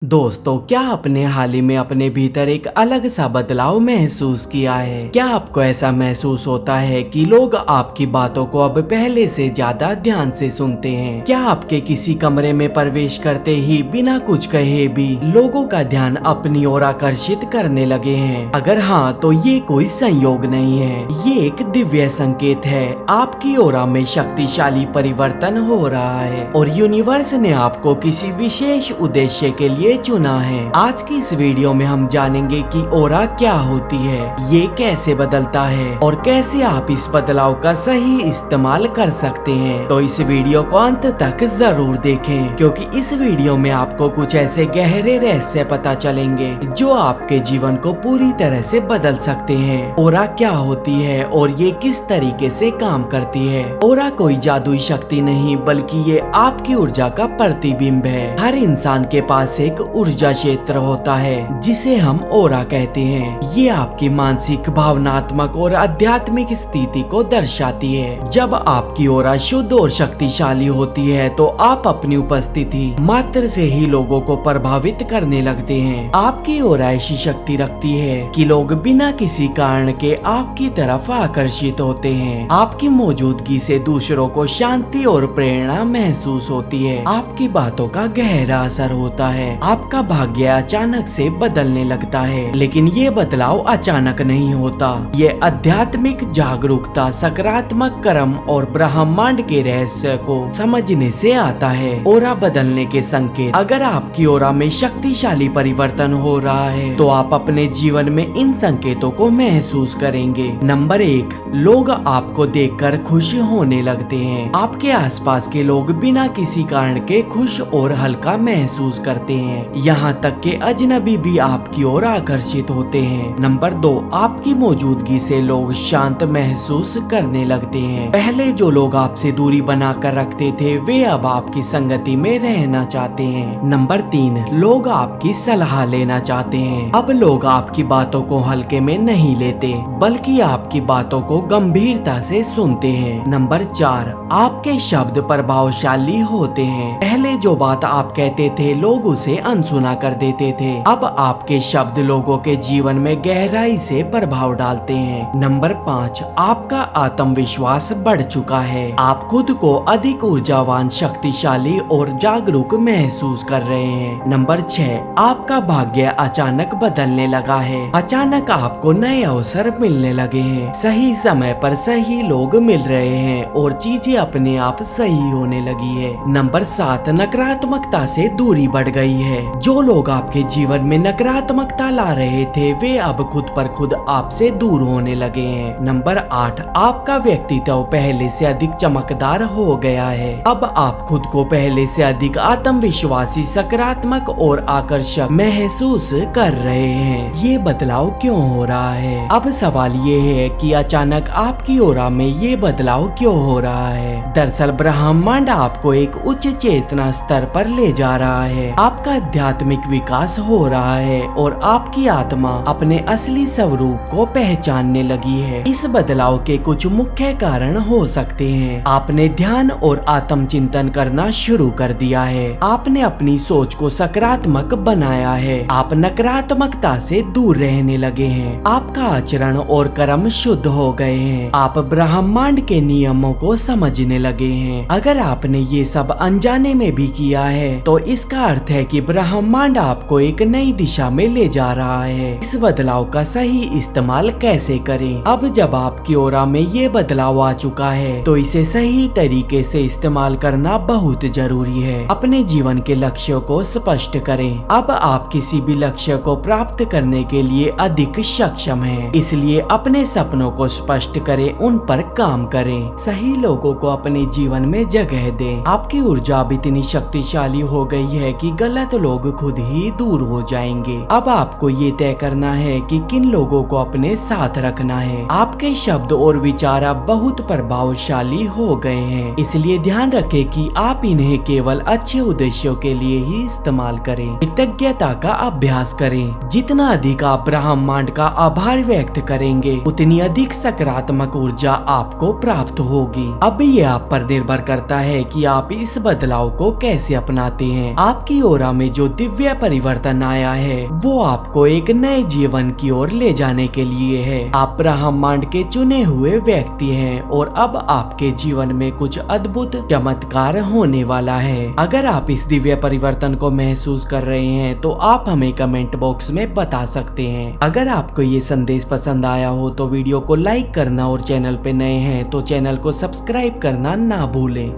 दोस्तों, क्या आपने हाल ही में अपने भीतर एक अलग सा बदलाव महसूस किया है? क्या आपको ऐसा महसूस होता है कि लोग आपकी बातों को अब पहले से ज्यादा ध्यान से सुनते हैं? क्या आपके किसी कमरे में प्रवेश करते ही बिना कुछ कहे भी लोगों का ध्यान अपनी ओर आकर्षित करने लगे हैं? अगर हाँ, तो ये कोई संयोग नहीं है, ये एक दिव्य संकेत है। आपकी ओरा में शक्तिशाली परिवर्तन हो रहा है और यूनिवर्स ने आपको किसी विशेष उद्देश्य के लिए चुना है। आज की इस वीडियो में हम जानेंगे कि ओरा क्या होती है, ये कैसे बदलता है और कैसे आप इस बदलाव का सही इस्तेमाल कर सकते हैं। तो इस वीडियो को अंत तक जरूर देखें, क्योंकि इस वीडियो में आपको कुछ ऐसे गहरे रहस्य पता चलेंगे जो आपके जीवन को पूरी तरह से बदल सकते हैं। ओरा क्या होती है और ये किस तरीके से काम करती है? ओरा कोई जादुई शक्ति नहीं, बल्कि ये आपकी ऊर्जा का प्रतिबिंब है। हर इंसान के पास एक ऊर्जा क्षेत्र होता है जिसे हम ओरा कहते हैं। ये आपकी मानसिक, भावनात्मक और आध्यात्मिक स्थिति को दर्शाती है। जब आपकी ओरा शुद्ध और शक्तिशाली होती है तो आप अपनी उपस्थिति मात्र से ही लोगों को प्रभावित करने लगते हैं। आपकी ओरा ऐसी शक्ति रखती है कि लोग बिना किसी कारण के आपकी तरफ आकर्षित होते हैं। आपकी मौजूदगी से दूसरों को शांति और प्रेरणा महसूस होती है। आपकी बातों का गहरा असर होता है। आपका भाग्य अचानक से बदलने लगता है, लेकिन ये बदलाव अचानक नहीं होता। ये आध्यात्मिक जागरूकता, सकारात्मक कर्म और ब्रह्मांड के रहस्य को समझने से आता है। ओरा बदलने के संकेत। अगर आपकी ओरा में शक्तिशाली परिवर्तन हो रहा है तो आप अपने जीवन में इन संकेतों को महसूस करेंगे। नंबर 1, लोग आपको देखकर खुश होने लगते हैं। आपके आसपास के लोग बिना किसी कारण के खुश और हल्का महसूस करते हैं। यहाँ तक के अजनबी भी आपकी ओर आकर्षित होते हैं। नंबर 2, आपकी मौजूदगी से लोग शांत महसूस करने लगते हैं। पहले जो लोग आपसे दूरी बनाकर रखते थे, वे अब आपकी संगति में रहना चाहते हैं। नंबर 3, लोग आपकी सलाह लेना चाहते हैं। अब लोग आपकी बातों को हल्के में नहीं लेते, बल्कि आपकी बातों को गंभीरता से सुनते हैं। नंबर 4, आपके शब्द प्रभावशाली होते हैं। पहले जो बात आप कहते थे, लोग उसे अनसुना कर देते थे। अब आपके शब्द लोगों के जीवन में गहराई से प्रभाव डालते हैं। नंबर 5, आपका आत्मविश्वास बढ़ चुका है। आप खुद को अधिक ऊर्जावान, शक्तिशाली और जागरूक महसूस कर रहे हैं। नंबर 6, आपका भाग्य अचानक बदलने लगा है। अचानक आपको नए अवसर मिलने लगे हैं। सही समय पर सही लोग मिल रहे हैं और चीजें अपने आप सही होने लगी है। नंबर 7, नकारात्मकता से दूरी बढ़ गई है। जो लोग आपके जीवन में नकारात्मकता ला रहे थे, वे अब खुद पर खुद आपसे दूर होने लगे हैं। नंबर 8, आपका व्यक्तित्व पहले से अधिक चमकदार हो गया है। अब आप खुद को पहले से अधिक आत्मविश्वासी, सकारात्मक और आकर्षक महसूस कर रहे हैं। ये बदलाव क्यों हो रहा है? अब सवाल ये है कि अचानक आपकी ओरा में ये बदलाव क्यों हो रहा है? दरअसल ब्रह्मांड आपको एक उच्च चेतना स्तर पर ले जा रहा है। आपका आध्यात्मिक विकास हो रहा है और आपकी आत्मा अपने असली स्वरूप को पहचानने लगी है। इस बदलाव के कुछ मुख्य कारण हो सकते हैं। आपने ध्यान और आत्मचिंतन करना शुरू कर दिया है। आपने अपनी सोच को सकारात्मक बनाया है। आप नकारात्मकता से दूर रहने लगे हैं। आपका आचरण और कर्म शुद्ध हो गए हैं। आप ब्रह्मांड के नियमों को समझने लगे हैं। अगर आपने ये सब अनजाने में भी किया है, तो इसका अर्थ है कि ब्रह्मांड आपको एक नई दिशा में ले जा रहा है। इस बदलाव का सही इस्तेमाल कैसे करें? अब जब आपकी ओरा में ये बदलाव आ चुका है, तो इसे सही तरीके से इस्तेमाल करना बहुत जरूरी है। अपने जीवन के लक्ष्यों को स्पष्ट करें। अब आप किसी भी लक्ष्य को प्राप्त करने के लिए अधिक सक्षम हैं। इसलिए अपने सपनों को स्पष्ट करें, उन पर काम करें। सही लोगों को अपने जीवन में जगह दें। आपकी ऊर्जा अब इतनी शक्तिशाली हो गई है कि गलत लोग खुद ही दूर हो जाएंगे। अब आपको ये तय करना है कि किन लोगों को अपने साथ रखना है। आपके शब्द और विचार अब बहुत प्रभावशाली हो गए हैं, इसलिए ध्यान रखें कि आप इन्हें केवल अच्छे उद्देश्यों के लिए ही इस्तेमाल करें। कृतज्ञता का अभ्यास करें। जितना अधिक आप ब्रह्मांड का आभार व्यक्त करेंगे, करेंगे उतनी अधिक सकारात्मक ऊर्जा आपको प्राप्त होगी। अब ये आप पर निर्भर करता है कि आप इस बदलाव को कैसे अपनाते हैं। आपकी ऑरा में जो दिव्य परिवर्तन आया है वो आपको एक नए जीवन की ओर ले जाने के लिए है। आप ब्रह्मांड के चुने हुए व्यक्ति हैं और अब आपके जीवन में कुछ अद्भुत चमत्कार होने वाला है। अगर आप इस दिव्य परिवर्तन को महसूस कर रहे हैं तो आप हमें कमेंट बॉक्स में बता सकते हैं। अगर आपको ये संदेश पसंद आया हो तो वीडियो को लाइक करना और चैनल पे नए हैं तो चैनल को सब्सक्राइब करना ना भूलें।